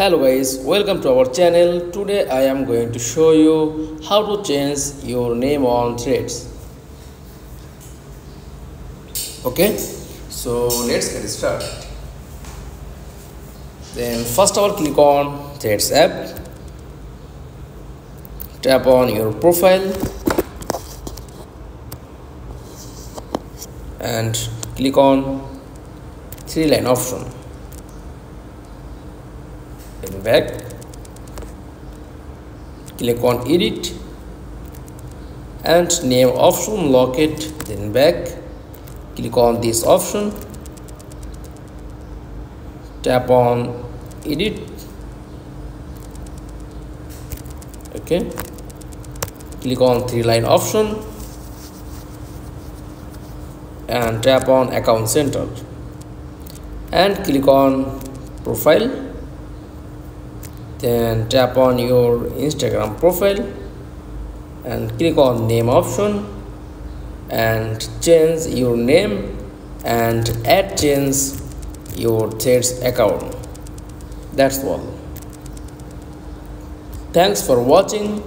Hello guys, welcome to our channel. Today I am going to show you how to change your name on threads. Okay, so let's get started. Then first of all, click on threads app, tap on your profile and click on three-line option. Then back, click on edit and name option, lock it. Then back, click on this option, tap on edit. Okay, click on three-line option and tap on account center and click on profile. Then tap on your Instagram profile and click on name option and change your name and change your threads account. That's all. Thanks for watching.